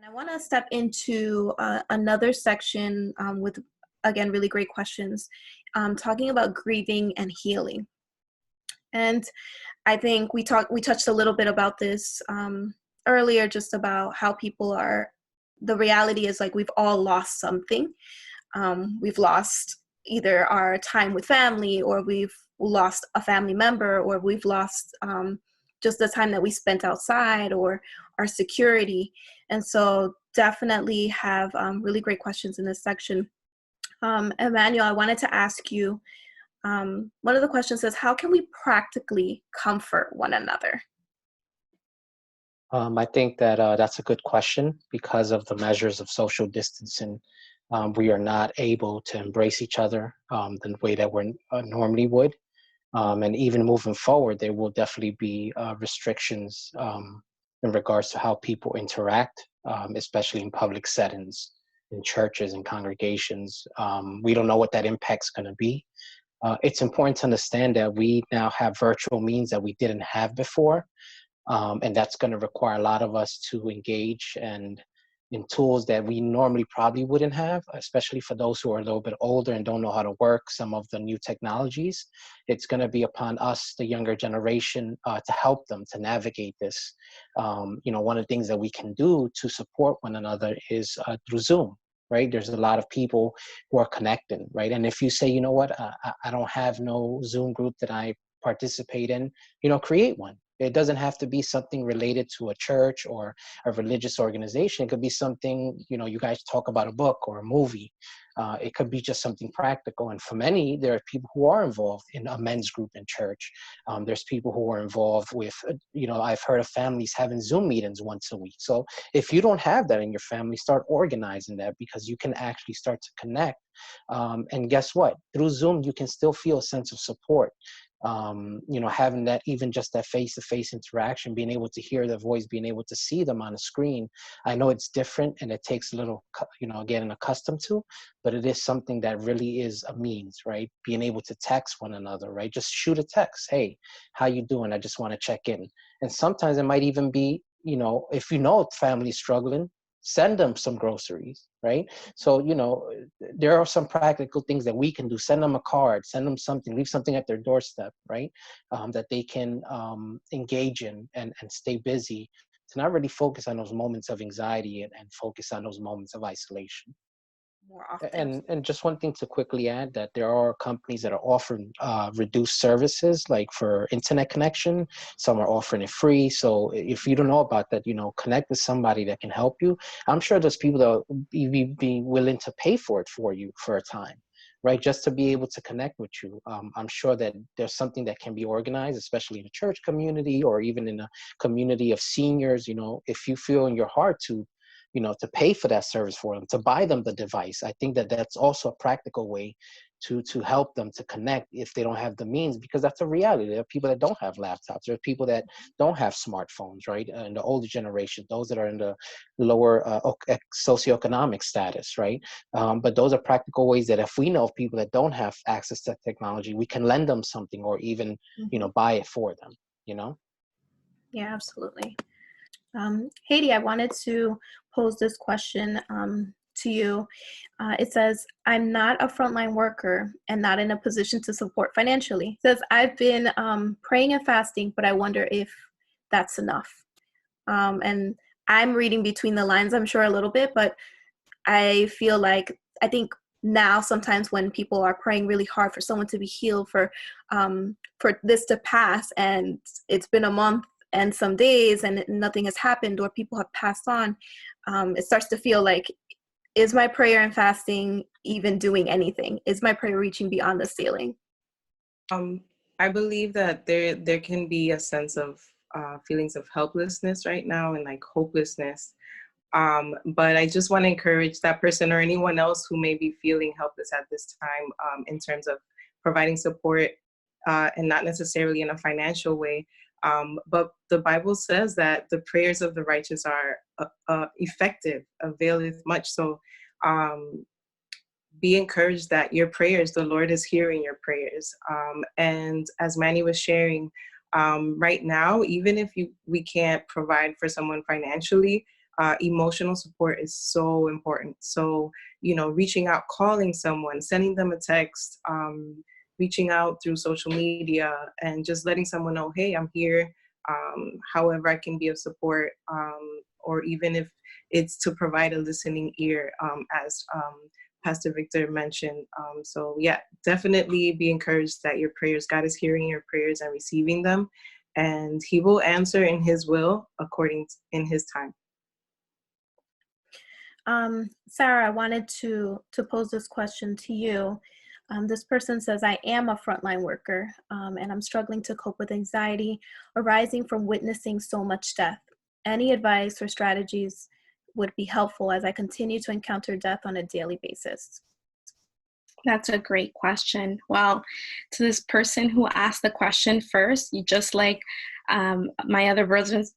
I want to step into another section with, again, really great questions, talking about grieving and healing. And I think we touched a little bit about this earlier, just about how people are, the reality is like we've all lost something. We've lost either our time with family, or we've lost a family member, or we've lost just the time that we spent outside, or our security. And so definitely have really great questions in this section. Emmanuel, I wanted to ask you, one of the questions says, how can we practically comfort one another? I think that that's a good question. Because of the measures of social distancing, we are not able to embrace each other the way that we normally would. And even moving forward, there will definitely be restrictions in regards to how people interact, especially in public settings, in churches and congregations. We don't know what that impact's going to be. It's important to understand that we now have virtual means that we didn't have before. And that's going to require a lot of us to engage and in tools that we normally probably wouldn't have, especially for those who are a little bit older and don't know how to work some of the new technologies. It's going to be upon us, the younger generation, to help them to navigate this. One of the things that we can do to support one another is through Zoom. Right? There's a lot of people who are connecting, right? And if you say, you know what, I don't have no Zoom group that I participate in, create one. It doesn't have to be something related to a church or a religious organization. It could be something, you guys talk about a book or a movie. It could be just something practical. And for many, there are people who are involved in a men's group in church. There's people who are involved with, I've heard of families having Zoom meetings once a week. So if you don't have that in your family, start organizing that, because you can actually start to connect. And guess what? Through Zoom, you can still feel a sense of support. Having that, even just that face-to-face interaction, being able to hear their voice, being able to see them on a screen. I know it's different and it takes a little, getting accustomed to, but it is something that really is a means, right? Being able to text one another, right? Just shoot a text. Hey, how you doing? I just want to check in. And sometimes it might even be, if family's struggling, send them some groceries, right? So, there are some practical things that we can do. Send them a card, send them something, leave something at their doorstep, right? That they can engage in and stay busy, to not really focus on those moments of anxiety and focus on those moments of isolation. More often. And just one thing to quickly add, that there are companies that are offering reduced services, like for internet connection. Some are offering it free. So if you don't know about that, connect with somebody that can help you. I'm sure there's people that will be willing to pay for it for you for a time, right? Just to be able to connect with you. I'm sure that there's something that can be organized, especially in a church community or even in a community of seniors. If you feel in your heart to pay for that service for them, to buy them the device. I think that that's also a practical way to help them to connect if they don't have the means, because that's a reality. There are people that don't have laptops. There are people that don't have smartphones, right? And the older generation, those that are in the lower socioeconomic status, right? But those are practical ways that if we know of people that don't have access to technology, we can lend them something or even, buy it for them, Yeah, absolutely. Haiti, I wanted to pose this question to you. It says, I'm not a frontline worker and not in a position to support financially. It says, I've been praying and fasting, but I wonder if that's enough. And I'm reading between the lines, I'm sure, a little bit, but I think now sometimes when people are praying really hard for someone to be healed, for this to pass, and it's been a month and some days and nothing has happened, or people have passed on, it starts to feel like, is my prayer and fasting even doing anything? Is my prayer reaching beyond the ceiling? I believe that there can be a sense of feelings of helplessness right now and like hopelessness. But I just want to encourage that person or anyone else who may be feeling helpless at this time, in terms of providing support, and not necessarily in a financial way. But the Bible says that the prayers of the righteous are effective, availeth much. So be encouraged that your prayers, the Lord is hearing your prayers. And as Manny was sharing, right now, even if we can't provide for someone financially, emotional support is so important. So, reaching out, calling someone, sending them a text, reaching out through social media, and just letting someone know, hey, I'm here. However I can be of support, or even if it's to provide a listening ear, as Pastor Victor mentioned. So yeah, definitely be encouraged that your prayers, God is hearing your prayers and receiving them, and he will answer in his will in his time. Sarah, I wanted to pose this question to you. This person says, I am a frontline worker, and I'm struggling to cope with anxiety arising from witnessing so much death. Any advice or strategies would be helpful as I continue to encounter death on a daily basis? That's a great question. Well, to this person who asked the question first, you just like my other brothers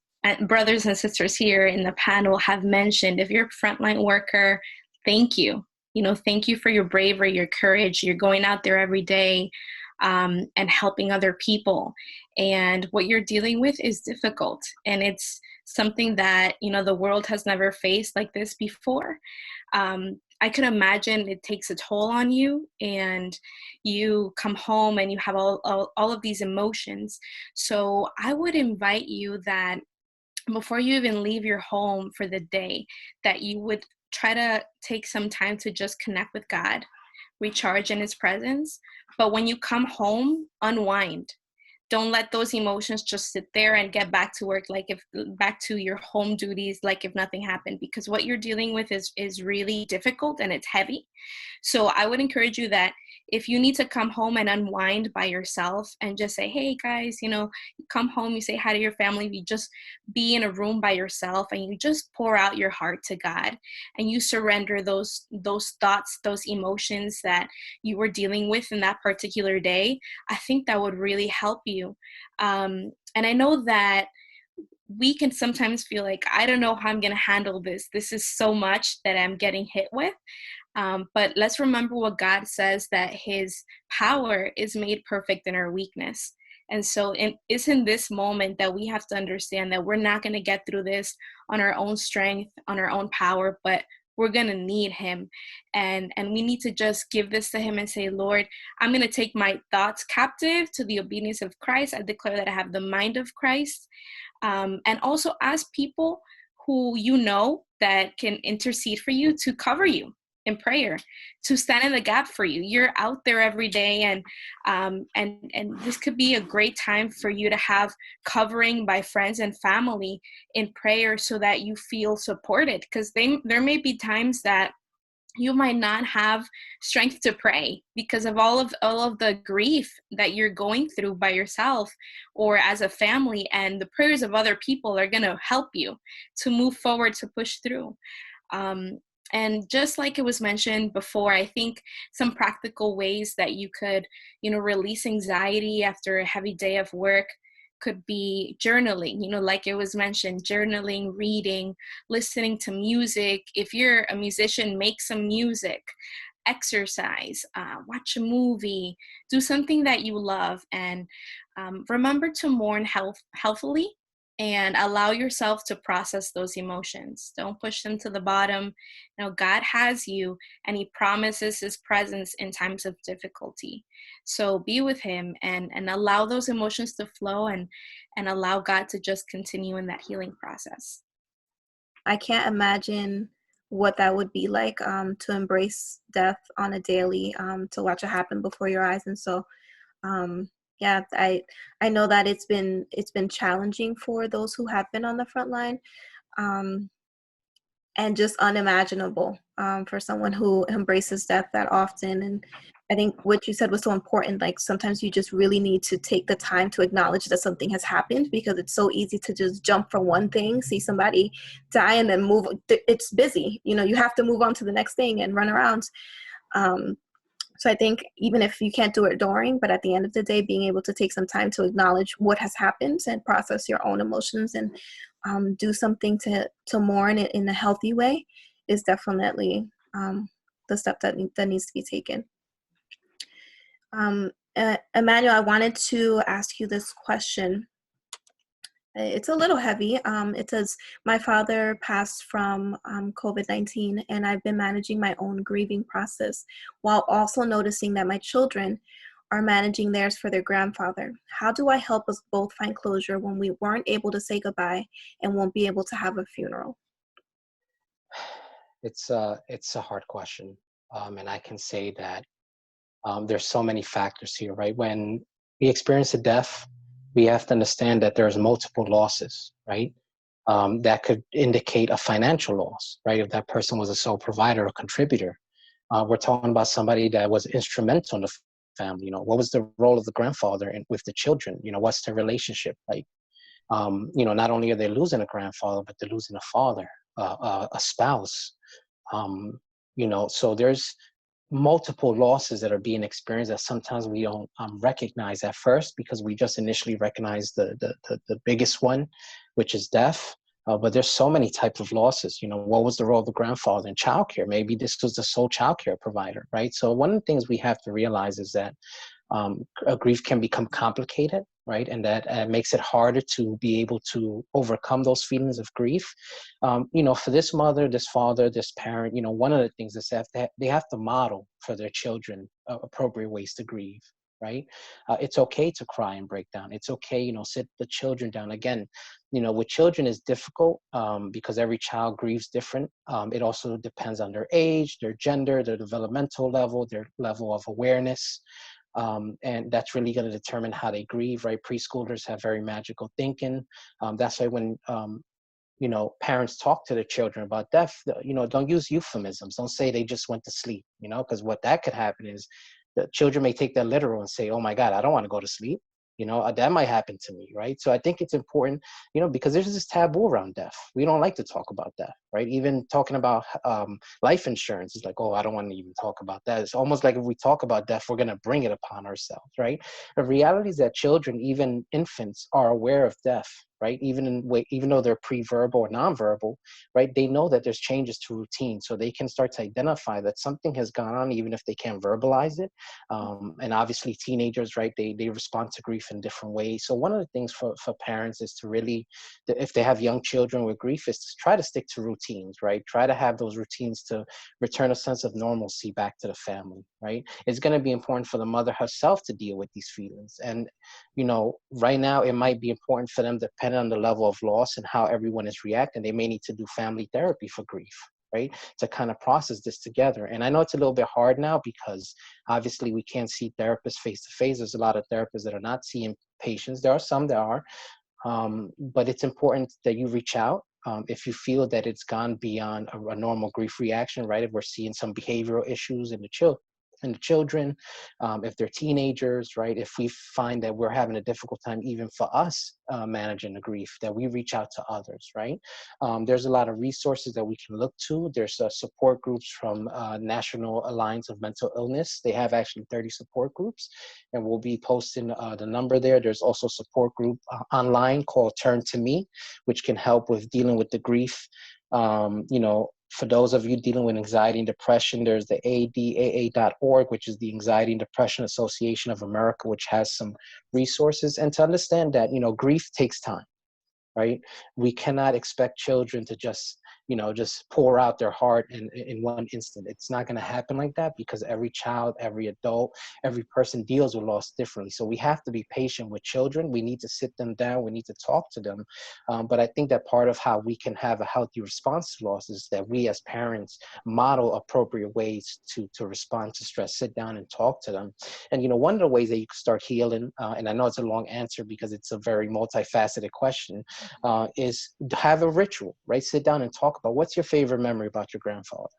and sisters here in the panel have mentioned, if you're a frontline worker, thank you. Thank you for your bravery, your courage. You're going out there every day and helping other people. And what you're dealing with is difficult. And it's something that, the world has never faced like this before. I can imagine it takes a toll on you, and you come home and you have all of these emotions. So I would invite you that before you even leave your home for the day, that you would try to take some time to just connect with God, recharge in his presence. But when you come home, unwind. Don't let those emotions just sit there and get back to work, back to your home duties, like if nothing happened, because what you're dealing with is really difficult and it's heavy. So I would encourage you that if you need to come home and unwind by yourself and just say, hey guys, you come home, you say hi to your family, you just be in a room by yourself and you just pour out your heart to God and you surrender those thoughts, those emotions that you were dealing with in that particular day. I think that would really help you. And I know that we can sometimes feel like, I don't know how I'm going to handle this. This is so much that I'm getting hit with. But let's remember what God says, that his power is made perfect in our weakness. And so it's in this moment that we have to understand that we're not going to get through this on our own strength, on our own power, but we're going to need him. And we need to just give this to him and say, Lord, I'm going to take my thoughts captive to the obedience of Christ. I declare that I have the mind of Christ. And also ask people who that can intercede for you to cover you in prayer, to stand in the gap for you. You're out there every day, and this could be a great time for you to have covering by friends and family in prayer so that you feel supported, because there may be times that you might not have strength to pray because of all of the grief that you're going through by yourself or as a family, and the prayers of other people are going to help you to move forward, to push through. And just like it was mentioned before, I think some practical ways that you could, release anxiety after a heavy day of work could be journaling, like it was mentioned, journaling, reading, listening to music. If you're a musician, make some music, exercise, watch a movie, do something that you love, and remember to mourn healthily and allow yourself to process those emotions. Don't push them to the bottom. God has you, and he promises his presence in times of difficulty. So be with him and allow those emotions to flow and allow God to just continue in that healing process. I can't imagine what that would be like, to embrace death on a daily, to watch it happen before your eyes. And so, yeah, I know that it's been challenging for those who have been on the front line, and just unimaginable for someone who embraces death that often. And I think what you said was so important. Like, sometimes you just really need to take the time to acknowledge that something has happened, because it's so easy to just jump from one thing, see somebody die, and then move. It's busy. You have to move on to the next thing and run around. So I think even if you can't do it during, but at the end of the day, being able to take some time to acknowledge what has happened and process your own emotions and do something to mourn it in a healthy way is definitely the step that needs to be taken. Emmanuel, I wanted to ask you this question. It's a little heavy. It says, my father passed from COVID-19, and I've been managing my own grieving process while also noticing that my children are managing theirs for their grandfather. How do I help us both find closure when we weren't able to say goodbye and won't be able to have a funeral? It's a hard question. And I can say that there's so many factors here, right? When we experience a death, we have to understand that there's multiple losses, right? That could indicate a financial loss, right? If that person was a sole provider or contributor. We're talking about somebody that was instrumental in the family. What was the role of the grandfather with the children? What's the relationship like? Not only are they losing a grandfather, but they're losing a father, a spouse. Um, so there's multiple losses that are being experienced that sometimes we don't recognize at first, because we just initially recognize the biggest one, which is death. But there's so many types of losses. What was the role of the grandfather in childcare? Maybe this was the sole childcare provider, right? So one of the things we have to realize is that grief can become complicated, right? And that makes it harder to be able to overcome those feelings of grief. For this mother, this father, this parent, one of the things is that they have to model for their children appropriate ways to grieve, right? It's okay to cry and break down. It's okay, sit the children down. Again, with children is difficult because every child grieves different. It also depends on their age, their gender, their developmental level, their level of awareness. And that's really going to determine how they grieve, right? Preschoolers have very magical thinking. That's why when parents talk to their children about death, don't use euphemisms. Don't say they just went to sleep, because what that could happen is the children may take that literal and say, oh my God, I don't want to go to sleep. That might happen to me, right? So I think it's important, because there's this taboo around death. We don't like to talk about death, right? Even talking about life insurance is like, oh, I don't want to even talk about that. It's almost like if we talk about death, we're going to bring it upon ourselves, right? The reality is that children, even infants, are aware of death, right? Even though they're pre-verbal or non-verbal, right? They know that there's changes to routine, so they can start to identify that something has gone on, even if they can't verbalize it. And obviously, teenagers, right? They respond to grief in different ways. So one of the things for parents is to really, if they have young children with grief, is to try to stick to routines, right? Try to have those routines to return a sense of normalcy back to the family, right? It's going to be important for the mother herself to deal with these feelings, and right now it might be important for them, depending on the level of loss and how everyone is reacting. They may need to do family therapy for grief, right? To kind of process this together. And I know it's a little bit hard now because obviously we can't see therapists face to face. There's a lot of therapists that are not seeing patients. There are some that are, but it's important that you reach out. If you feel that it's gone beyond a normal grief reaction, right? If we're seeing some behavioral issues in the children, if they're teenagers, right? If we find that we're having a difficult time, even for us managing the grief, that we reach out to others, right? There's a lot of resources that we can look to. There's support groups from National Alliance of Mental Illness. They have actually 30 support groups, and we'll be posting the number there. There's also a support group online called Turn to Me, which can help with dealing with the grief. For those of you dealing with anxiety and depression, there's the ADAA.org, which is the Anxiety and Depression Association of America, which has some resources. And to understand that, grief takes time, right? We cannot expect children to just pour out their heart in one instant. It's not going to happen like that, because every child, every adult, every person deals with loss differently. So we have to be patient with children. We need to sit them down. We need to talk to them. But I think that part of how we can have a healthy response to loss is that we as parents model appropriate ways to respond to stress. Sit down and talk to them. And one of the ways that you can start healing, and I know it's a long answer because it's a very multifaceted question, is to have a ritual, right? Sit down and talk about what's your favorite memory about your grandfather,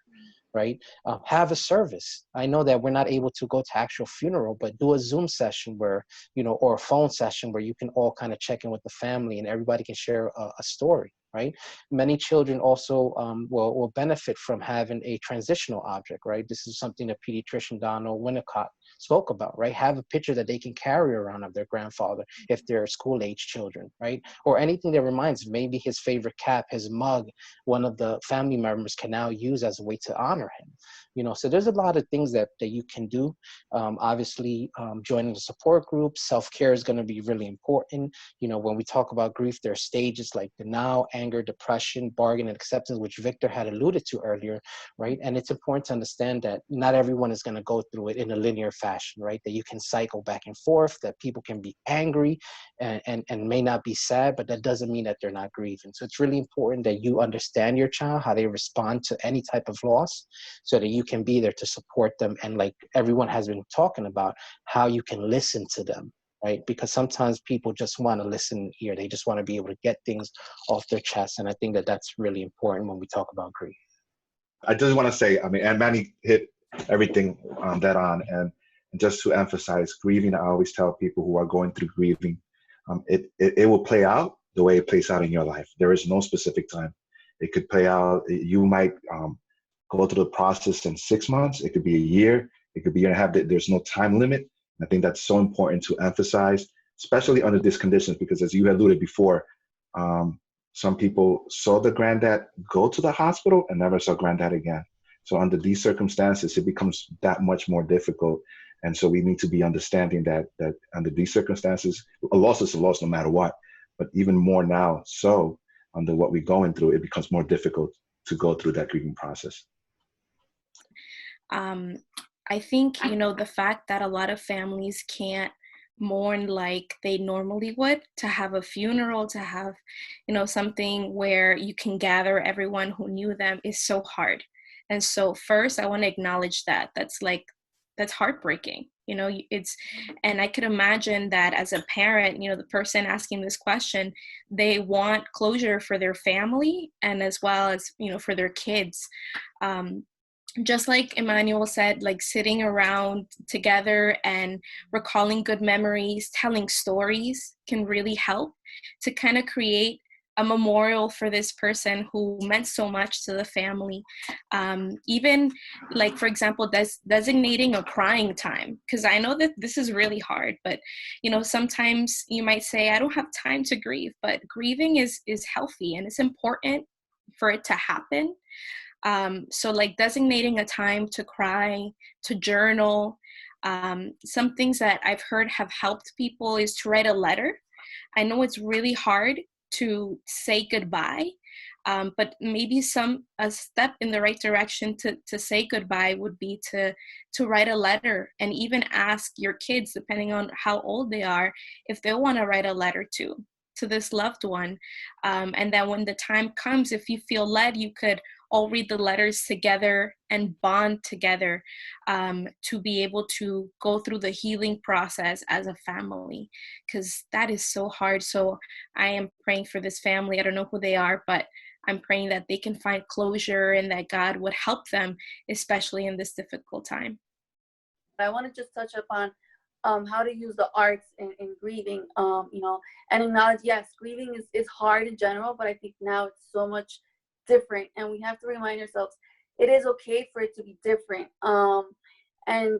right? Have a service. I know that we're not able to go to actual funeral, but do a Zoom session where, or a phone session where you can all kind of check in with the family and everybody can share a story, right? Many children also will benefit from having a transitional object, right? This is something that pediatrician Donald Winnicott spoke about, right? Have a picture that they can carry around of their grandfather if they're school-age children, right? Or anything that reminds, maybe his favorite cap, his mug, one of the family members can now use as a way to honor him. You know, so there's a lot of things that you can do. Obviously, joining the support group, self-care is going to be really important. You know, when we talk about grief, there are stages like denial, anger, depression, bargain, and acceptance, which Victor had alluded to earlier, right? And it's important to understand that not everyone is going to go through it in a linear fashion, right? That you can cycle back and forth, that people can be angry and may not be sad, but that doesn't mean that they're not grieving. So it's really important that you understand your child, how they respond to any type of loss, so that you can be there to support them. And like everyone has been talking about, how you can listen to them, right? Because sometimes people just want to listen here. They just want to be able to get things off their chest. And I think that that's really important when we talk about grief. I just want to say, I mean, and Manny hit everything that on. And just to emphasize, grieving, I always tell people who are going through grieving, it will play out the way it plays out in your life. There is no specific time. It could play out, you might go through the process in 6 months. It could be a year. It could be a year and a half. There's no time limit. I think that's so important to emphasize, especially under these conditions, because as you alluded before, some people saw the granddad go to the hospital and never saw granddad again. So under these circumstances, it becomes that much more difficult. And so we need to be understanding that under these circumstances, a loss is a loss no matter what. But even more now, so under what we're going through, it becomes more difficult to go through that grieving process. I think, you know, the fact that a lot of families can't mourn like they normally would, to have a funeral, to have, you know, something where you can gather everyone who knew them, is so hard. And so first, I want to acknowledge that. That's heartbreaking. You know, and I could imagine that as a parent, you know, the person asking this question, they want closure for their family and as well as, you know, for their kids. Just like Emmanuel said, like sitting around together and recalling good memories, telling stories can really help to kind of create a memorial for this person who meant so much to the family. Even like, for example, designating a crying time, because I know that this is really hard, but, you know, sometimes you might say, I don't have time to grieve, but grieving is healthy and it's important for it to happen. So like designating a time to cry, to journal. Some things that I've heard have helped people is to write a letter. I know it's really hard to say goodbye, but maybe a step in the right direction to say goodbye would be to write a letter, and even ask your kids, depending on how old they are, if they want to write a letter to this loved one. And then when the time comes, if you feel led, you could all read the letters together and bond together, to be able to go through the healing process as a family, because that is so hard. So I am praying for this family. I don't know who they are, but I'm praying that they can find closure and that God would help them, especially in this difficult time. I want to just touch upon how to use the arts in grieving, you know, and acknowledge, yes, grieving is hard in general, but I think now it's so much different, and we have to remind ourselves it is okay for it to be different. And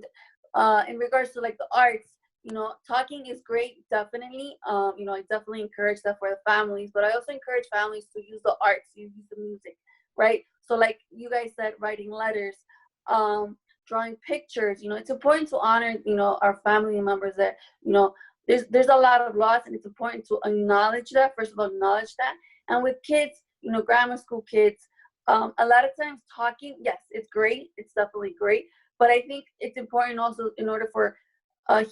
in regards to like the arts, you know, talking is great, definitely. You know, I definitely encourage that for the families, but I also encourage families to use the arts, use the music, right? So like you guys said, writing letters, drawing pictures. You know, it's important to honor, you know, our family members that, you know, there's a lot of loss, and it's important to acknowledge that. First of all, acknowledge that. And with kids, you know, grammar school kids, a lot of times talking, yes, it's great. It's definitely great. But I think it's important also, in order for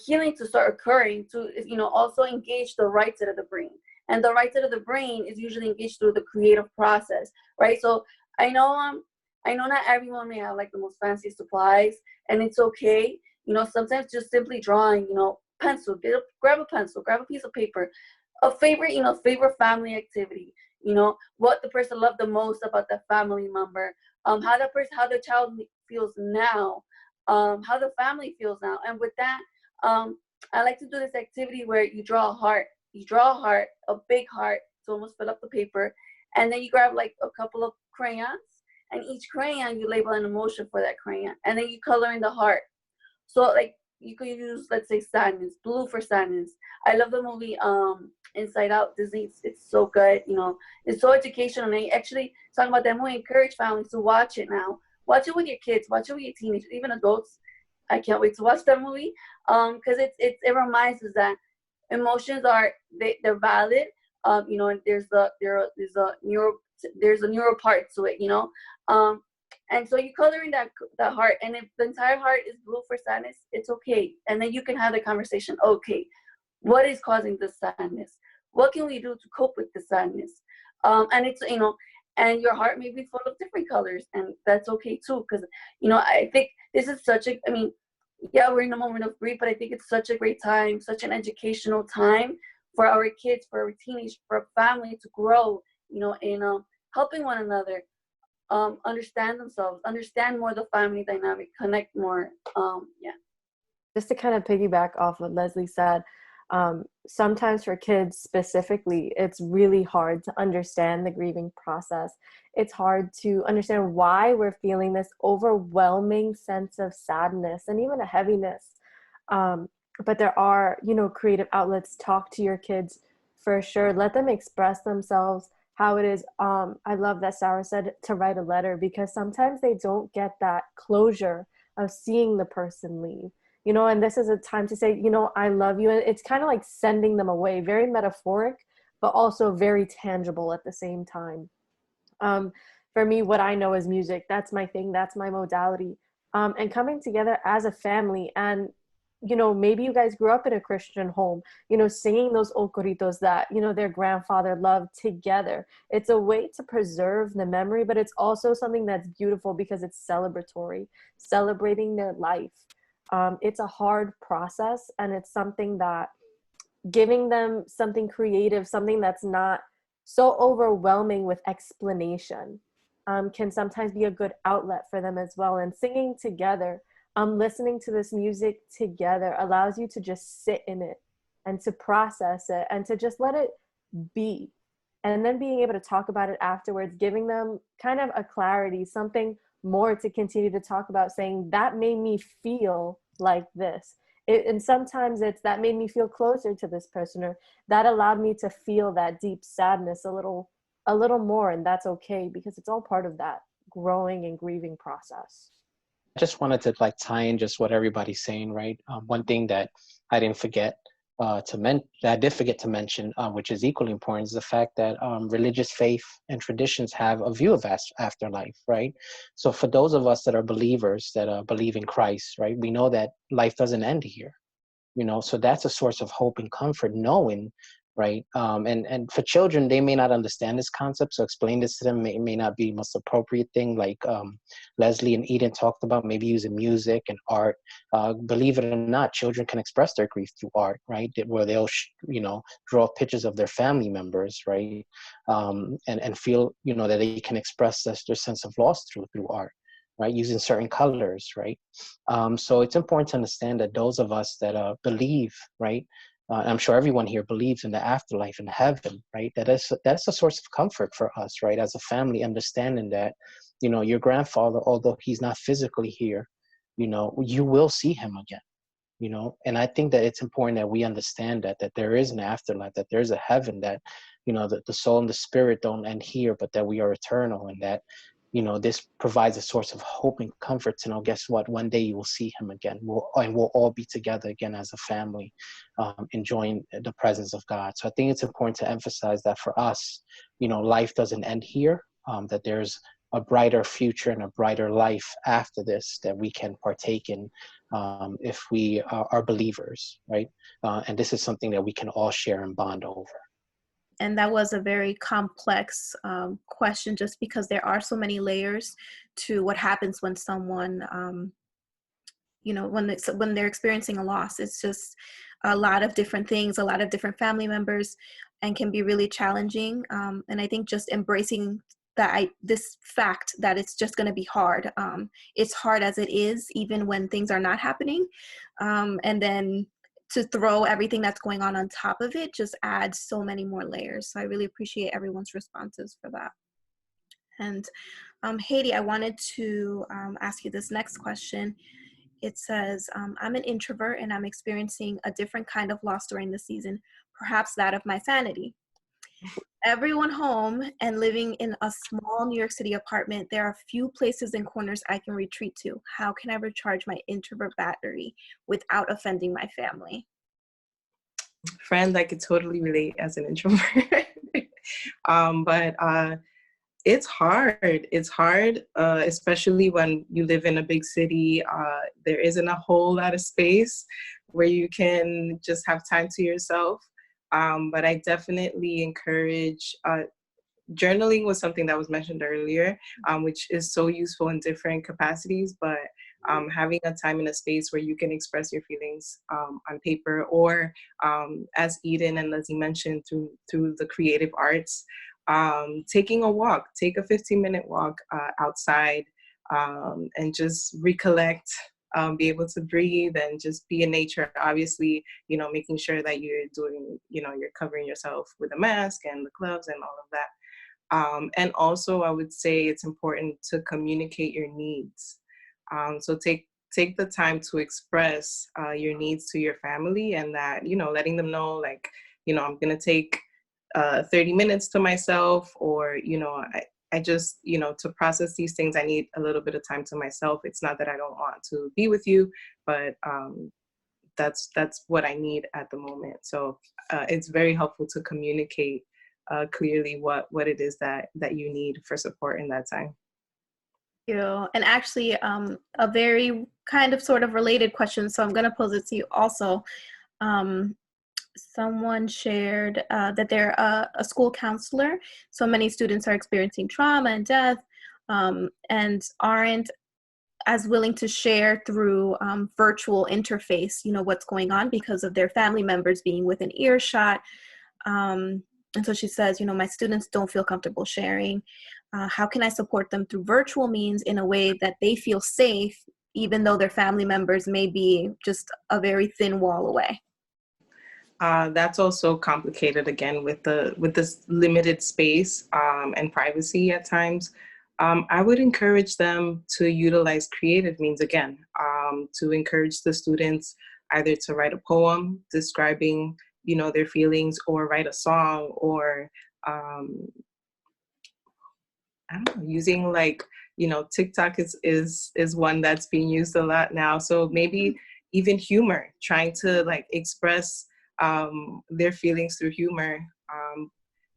healing to start occurring, to, you know, also engage the right side of the brain. And the right side of the brain is usually engaged through the creative process, right? So I know not everyone may have like the most fancy supplies, and it's okay. You know, sometimes just simply drawing, you know, pencil, grab a pencil, grab a piece of paper, a favorite, you know, favorite family activity, you know, what the person loved the most about that family member, how the child feels now, how the family feels now. And with that, I like to do this activity where you draw a heart, a big heart to almost fill up the paper, And then you grab like a couple of crayons, and each crayon you label an emotion for that crayon, and then you color in the heart. So like you could use, let's say, sadness, blue for sadness. I love the movie Inside Out, Disney. It's so good, you know. It's so educational. And I actually talking about that movie, encourage families to watch it now. Watch it with your kids, watch it with your teenagers, even adults. I can't wait to watch that movie. Because it reminds us that emotions are they're valid. You know, and there's a neural part to it, you know. And so you color in that heart, and if the entire heart is blue for sadness, it's okay. And then you can have the conversation. Okay, what is causing the sadness? What can we do to cope with the sadness? And it's, you know, and your heart may be full of different colors, and that's okay too. Because, you know, I think this is such a, I mean, yeah, we're in a moment of grief, but I think it's such a great time, such an educational time for our kids, for our teenagers, for our family to grow, you know, in helping one another, understand themselves, understand more the family dynamic, connect more. Yeah. Just to kind of piggyback off what Leslie said, sometimes for kids specifically, it's really hard to understand the grieving process. It's hard to understand why we're feeling this overwhelming sense of sadness and even a heaviness. But there are, you know, creative outlets. Talk to your kids for sure. Let them express themselves how it is. I love that Sarah said to write a letter, because sometimes they don't get that closure of seeing the person leave. You know, and this is a time to say, you know, I love you. And it's kind of like sending them away, very metaphoric, but also very tangible at the same time. For me, what I know is music. That's my thing. That's my modality. And coming together as a family, and, you know, maybe you guys grew up in a Christian home, you know, singing those old corridos that, you know, their grandfather loved together. It's a way to preserve the memory, but it's also something that's beautiful because it's celebratory, celebrating their life. It's a hard process, and it's something that giving them something creative, something that's not so overwhelming with explanation, can sometimes be a good outlet for them as well. And singing together, listening to this music together allows you to just sit in it and to process it and to just let it be. And then being able to talk about it afterwards, giving them kind of a clarity, something more to continue to talk about, saying that made me feel like this. And sometimes it's that made me feel closer to this person, or that allowed me to feel that deep sadness a little more. And that's okay, because it's all part of that growing and grieving process. I just wanted to like tie in just what everybody's saying, right? One thing that I didn't forget that I did forget to mention, which is equally important, is the fact that religious faith and traditions have a view of afterlife, right? So for those of us that are believers, that believe in Christ, right, we know that life doesn't end here, you know, so that's a source of hope and comfort, knowing, right? And for children, they may not understand this concept, so explain this to them may not be the most appropriate thing, like Leslie and Eden talked about, maybe using music and art. Believe it or not, children can express their grief through art, right? Where they'll, you know, draw pictures of their family members, right? And feel, you know, that they can express their sense of loss through art, right? Using certain colors, right? So it's important to understand that those of us that believe, right? I'm sure everyone here believes in the afterlife and heaven, right? That's a source of comfort for us, right? As a family, understanding that, you know, your grandfather, although he's not physically here, you know, you will see him again, you know? And I think that it's important that we understand that there is an afterlife, that there's a heaven, that, you know, that the soul and the spirit don't end here, but that we are eternal, and that, you know, this provides a source of hope and comfort to know, guess what, one day you will see him again. We'll all be together again as a family, enjoying the presence of God. So I think it's important to emphasize that for us, you know, life doesn't end here, that there's a brighter future and a brighter life after this that we can partake in if we are believers, right? And this is something that we can all share and bond over. And that was a very complex question, just because there are so many layers to what happens when someone, you know, when they're experiencing a loss. It's just a lot of different things, a lot of different family members, and can be really challenging. And I think just embracing this fact that it's just going to be hard. It's hard as it is, even when things are not happening. And then to throw everything that's going on top of it just adds so many more layers. So I really appreciate everyone's responses for that. And Haiti, I wanted to ask you this next question. It says, I'm an introvert and I'm experiencing a different kind of loss during the season, perhaps that of my sanity. Everyone home and living in a small New York City apartment, there are few places and corners I can retreat to. How can I recharge my introvert battery without offending my family? Friend, I could totally relate as an introvert. But it's hard. It's hard, especially when you live in a big city. There isn't a whole lot of space where you can just have time to yourself. But I definitely encourage, journaling was something that was mentioned earlier, which is so useful in different capacities, but having a time and a space where you can express your feelings on paper, or as Eden and Leslie mentioned, through the creative arts. Taking a walk, take a 15-minute walk outside, and just recollect, be able to breathe and just be in nature. Obviously, making sure that you're doing, you're covering yourself with a mask and the gloves and all of that. And also, I would say it's important to communicate your needs. So take the time to express your needs to your family, and that, letting them know, like, I'm going to take 30 minutes to myself, or, I just, to process these things, I need a little bit of time to myself. It's not that I don't want to be with you, but that's what I need at the moment. So it's very helpful to communicate clearly what it is that you need for support in that time. Thank you. And actually, a very kind of sort of related question, so I'm going to pose it to you also. Someone shared that they're a school counselor. So many students are experiencing trauma and death, and aren't as willing to share through virtual interface, what's going on because of their family members being within earshot. And so she says, my students don't feel comfortable sharing. How can I support them through virtual means in a way that they feel safe, even though their family members may be just a very thin wall away? That's also complicated, again, with this limited space and privacy at times. I would encourage them to utilize creative means, again, to encourage the students either to write a poem describing, their feelings, or write a song, or I don't know, using, like, TikTok is one that's being used a lot now. So maybe even humor, trying to, like, express their feelings through humor.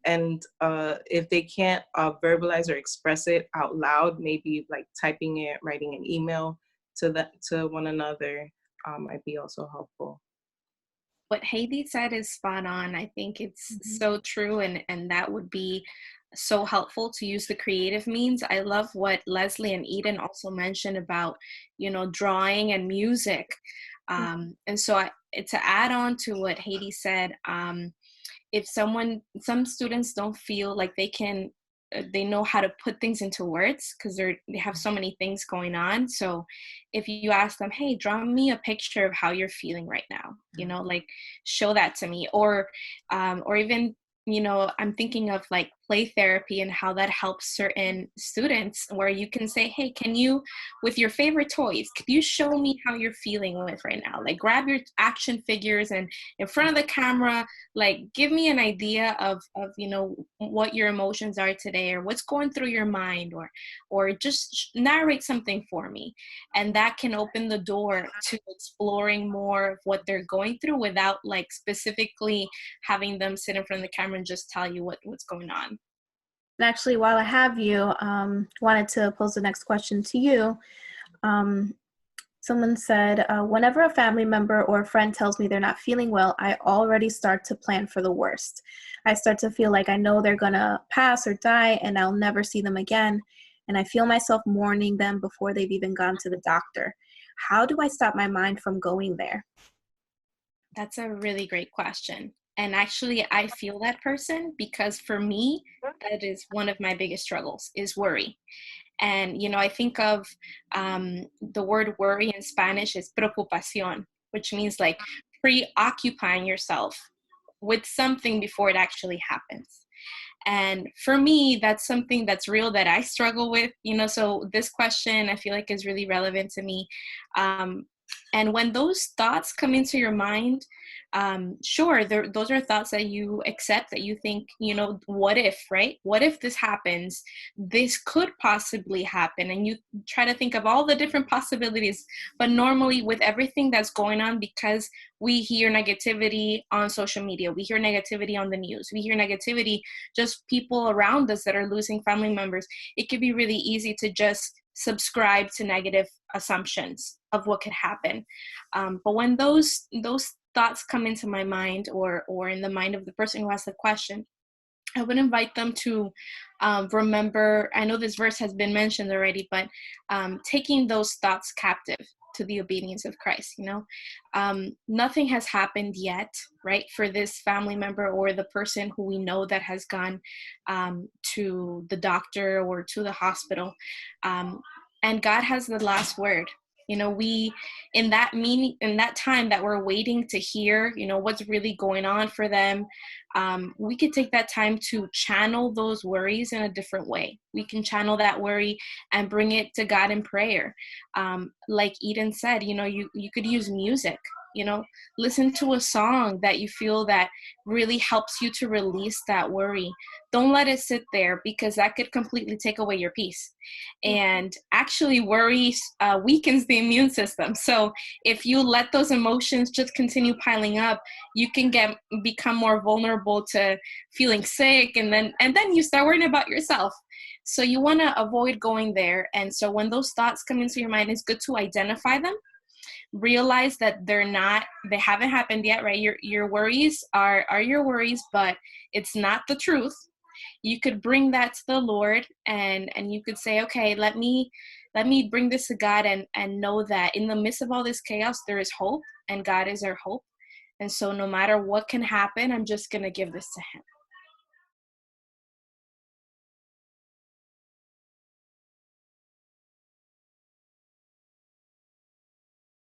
And if they can't verbalize or express it out loud, maybe like typing it, writing an email to one another might be also helpful. What Heidi said is spot on. I think it's so true, and that would be so helpful to use the creative means. I love what Leslie and Eden also mentioned about, drawing and music. And so to add on to what Heidi said, if some students don't feel like they know how to put things into words because they have so many things going on. So if you ask them, hey, draw me a picture of how you're feeling right now, like show that to me, or even, I'm thinking of like play therapy and how that helps certain students, where you can say, hey, can you, with your favorite toys, could you show me how you're feeling with right now? Like grab your action figures and in front of the camera, like give me an idea of what your emotions are today, or what's going through your mind, or just narrate something for me. And that can open the door to exploring more of what they're going through without like specifically having them sit in front of the camera and just tell you what's going on. And actually, while I have you, wanted to pose the next question to you. Someone said, whenever a family member or a friend tells me they're not feeling well, I already start to plan for the worst. I start to feel like I know they're gonna pass or die and I'll never see them again. And I feel myself mourning them before they've even gone to the doctor. How do I stop my mind from going there? That's a really great question. And actually, I feel that person, because for me, that is one of my biggest struggles, is worry. And, I think of the word worry in Spanish is preocupación, which means like preoccupying yourself with something before it actually happens. And for me, that's something that's real that I struggle with, so this question I feel like is really relevant to me. And when those thoughts come into your mind, sure, those are thoughts that you accept, that you think, what if, right? What if this happens? This could possibly happen. And you try to think of all the different possibilities. But normally with everything that's going on, because we hear negativity on social media, we hear negativity on the news, we hear negativity, just people around us that are losing family members, it could be really easy to just subscribe to negative assumptions of what could happen. But when those thoughts come into my mind, or in the mind of the person who asked the question, I would invite them to remember, I know this verse has been mentioned already, but taking those thoughts captive to the obedience of Christ. Nothing has happened yet, right, for this family member or the person who we know that has gone to the doctor or to the hospital. And God has the last word. We, in that time that we're waiting to hear, what's really going on for them, we could take that time to channel those worries in a different way. We can channel that worry and bring it to God in prayer. Like Eden said, you could use music, listen to a song that you feel that really helps you to release that worry. Don't let it sit there, because that could completely take away your peace. And actually worry weakens the immune system. So if you let those emotions just continue piling up, you can become more vulnerable to feeling sick, and then you start worrying about yourself. So you want to avoid going there. And so when those thoughts come into your mind, it's good to identify them. Realize that they haven't happened yet, right? Your worries are your worries, but it's not the truth. You could bring that to the Lord, and you could say, okay, let me bring this to God, and know that in the midst of all this chaos, there is hope, and God is our hope. And so no matter what can happen, I'm just going to give this to him.